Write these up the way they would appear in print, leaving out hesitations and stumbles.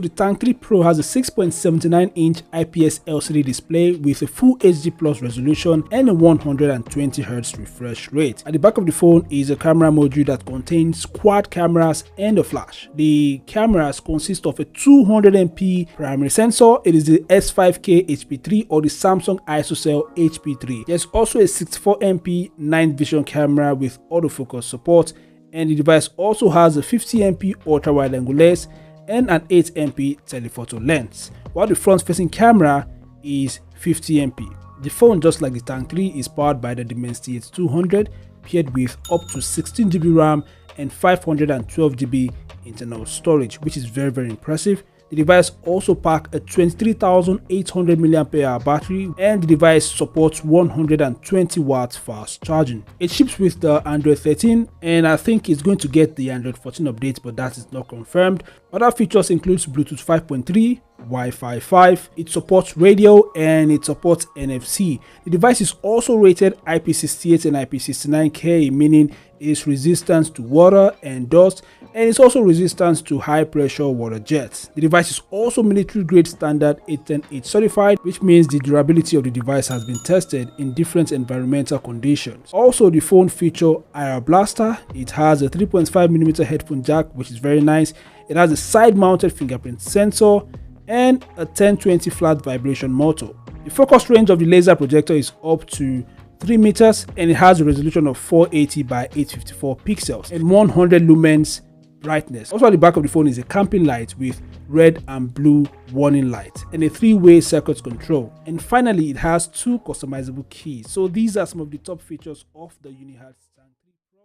the Tank 3 Pro has a 6.79-inch IPS LCD display with a full HD plus resolution and a 120Hz refresh rate. At the back of the phone is a camera module that contains quad cameras and a flash. The cameras consist of a 200MP primary sensor. It is the S5K HP3 or the Samsung ISOCELL HP3. There's also a 64MP night vision camera with autofocus support, and the device also has a 50MP ultra wide angle lens and an 8MP telephoto lens, while the front-facing camera is 50MP. The phone, just like the Tank 3, is powered by the Dimensity 8200, paired with up to 16GB RAM and 512GB internal storage, which is very impressive. The device also packs a 23,800 mAh battery, and the device supports 120 watts fast charging. It ships with the Android 13, and I think it's going to get the Android 14 update, but that is not confirmed. Other features includes Bluetooth 5.3, Wi-Fi 5, it supports radio, and it supports NFC. The device is also rated IP68 and IP69K, meaning it is resistant to water and dust, and it's also resistant to high pressure water jets. The device is also military grade standard 810H certified, which means the durability of the device has been tested in different environmental conditions. Also, the phone features IR blaster. It has a 3.5mm headphone jack, which is very nice. It has a side mounted fingerprint sensor and a 1020 flat vibration motor. The focus range of the laser projector is up to 3 meters, and it has a resolution of 480 by 854 pixels and 100 lumens brightness. Also at the back of the phone is a camping light with red and blue warning light and a 3-way circuit control. And finally, it has 2 customizable keys. So these are some of the top features of the Uniherz Tank 3 Pro.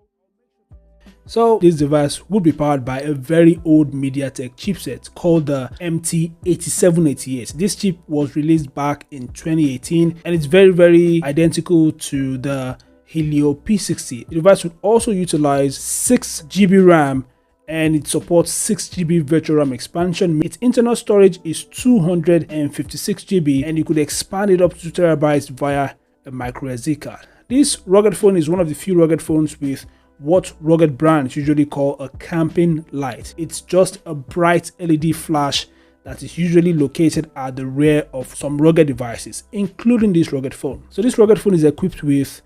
So this device would be powered by a very old MediaTek chipset called the MT8788. This chip was released back in 2018, and it's very identical to the Helio P60. The device would also utilize 6GB RAM, and it supports 6GB virtual RAM expansion. Its internal storage is 256GB, and you could expand it up to 2 TB via a micro SD card. This rugged phone is one of the few rugged phones with what rugged brands usually call a camping light. It's just a bright LED flash that is usually located at the rear of some rugged devices, including this rugged phone. So this rugged phone is equipped with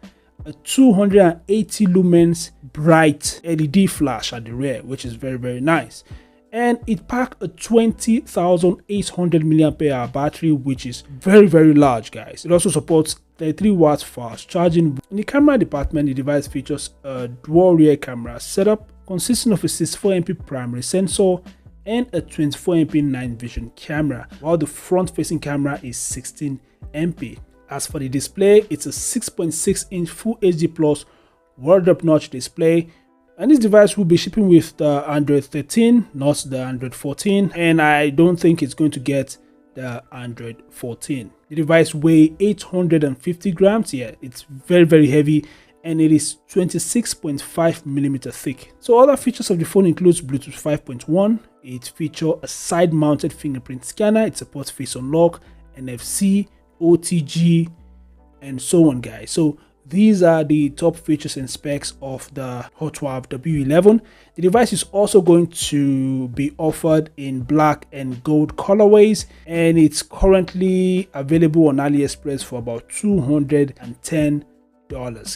a 280 lumens bright LED flash at the rear, which is very nice, and it packs a 20,800 mAh battery, which is very large, guys. It also supports 33 watts fast charging. In the camera department, the device features a dual rear camera setup consisting of a 64MP primary sensor and a 24MP night vision camera, while the front-facing camera is 16MP. As for the display, it's a 6.6-inch Full HD Plus wall-drop notch display, and this device will be shipping with the Android 13, not the Android 14, and I don't think it's going to get the Android 14. The device weighs 850 grams. Yeah, it's very heavy, and it is 26.5mm thick. So other features of the phone includes Bluetooth 5.1. It features a side-mounted fingerprint scanner. It supports face unlock, NFC, OTG, and so on, guys. So these are the top features and specs of the Hotwav W11. The device is also going to be offered in black and gold colorways, and it's currently available on AliExpress for about $210,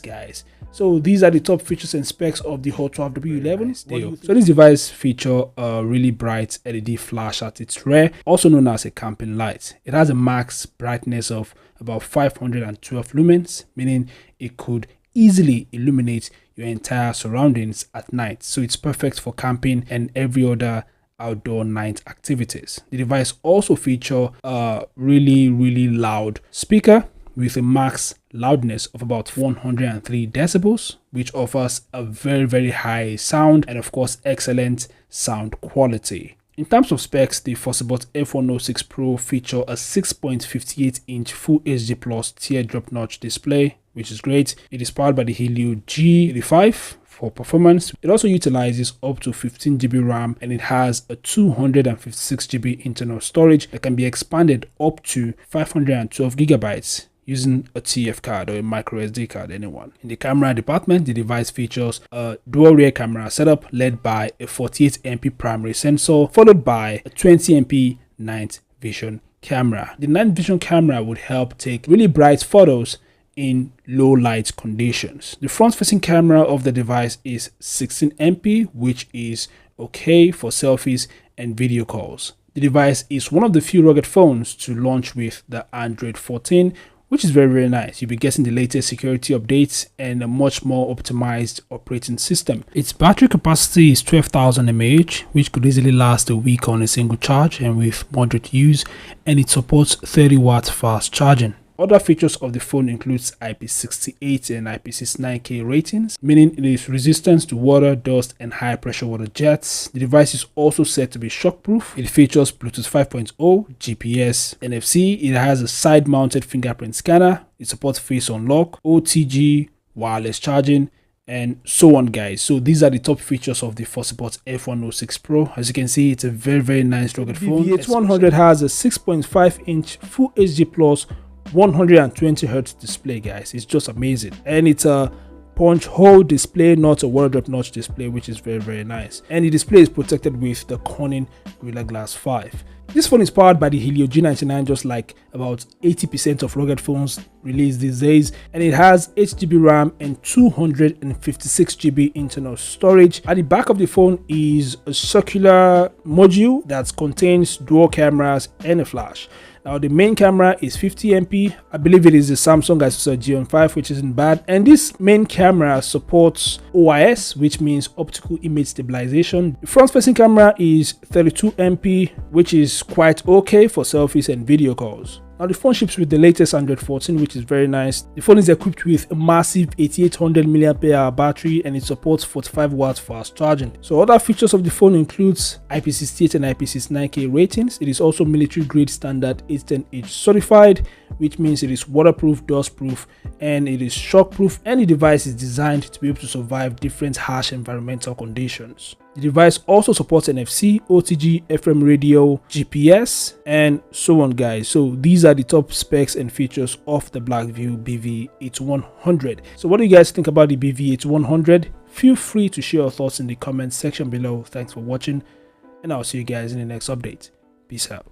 guys. So these are the top features and specs of the Hotwav W11. So this device features a really bright LED flash at its rear, also known as a camping light. It has a max brightness of about 512 lumens, meaning it could easily illuminate your entire surroundings at night. So it's perfect for camping and every other outdoor night activities. The device also features a really loud speaker with a max loudness of about 103 decibels, which offers a very high sound and of course excellent sound quality. In terms of specs, the Fossibot F106 Pro features a 6.58-inch Full HD Plus teardrop notch display, which is great. It is powered by the Helio G85 for performance. It also utilizes up to 15GB RAM, and it has a 256GB internal storage that can be expanded up to 512GB using a TF card or a micro SD card, anyone. In the camera department, the device features a dual rear camera setup led by a 48MP primary sensor, followed by a 20MP night vision camera. The night vision camera would help take really bright photos in low light conditions. The front facing camera of the device is 16MP, which is okay for selfies and video calls. The device is one of the few rugged phones to launch with the Android 14, which is very nice. You'll be getting the latest security updates and a much more optimized operating system. Its battery capacity is 12,000 mAh, which could easily last a week on a single charge and with moderate use, and it supports 30 watts fast charging. Other features of the phone includes IP68 and IP69K ratings, meaning it is resistant to water, dust, and high pressure water jets. The device is also said to be shockproof. It features Bluetooth 5.0, GPS, NFC. It has a side-mounted fingerprint scanner. It supports face unlock, OTG, wireless charging, and so on, guys. So these are the top features of the Fossibot F106 Pro. As you can see, it's a very nice rugged phone. The BV8800 has a 6.5-inch Full HD Plus 120Hz display, guys. It's just amazing, and it's a punch hole display, not a water drop notch display, which is very nice. And the display is protected with the Corning Gorilla Glass 5. This phone is powered by the Helio G99, just like about 80% of rugged phones released these days, and it has 8GB RAM and 256GB internal storage. At the back of the phone is a circular module that contains dual cameras and a flash. Now the main camera is 50MP. I believe it is the Samsung Isostar G1.5, which isn't bad. And this main camera supports OIS, which means optical image stabilization. The front-facing camera is 32MP, which is quite okay for selfies and video calls. Now the phone ships with the latest Android 14, which is very nice. The phone is equipped with a massive 8800 mAh battery, and it supports 45 watts fast charging. So other features of the phone includes IP68 and IP69K ratings. It is also military grade standard 810H certified, which means it is waterproof, dustproof, and it is shockproof, and the device is designed to be able to survive different harsh environmental conditions. The device also supports NFC, OTG, FM radio, GPS, and so on, guys. So these are the top specs and features of the Blackview BV8100. So what do you guys think about the BV8100? Feel free to share your thoughts in the comments section below. Thanks for watching, and I'll see you guys in the next update. Peace out.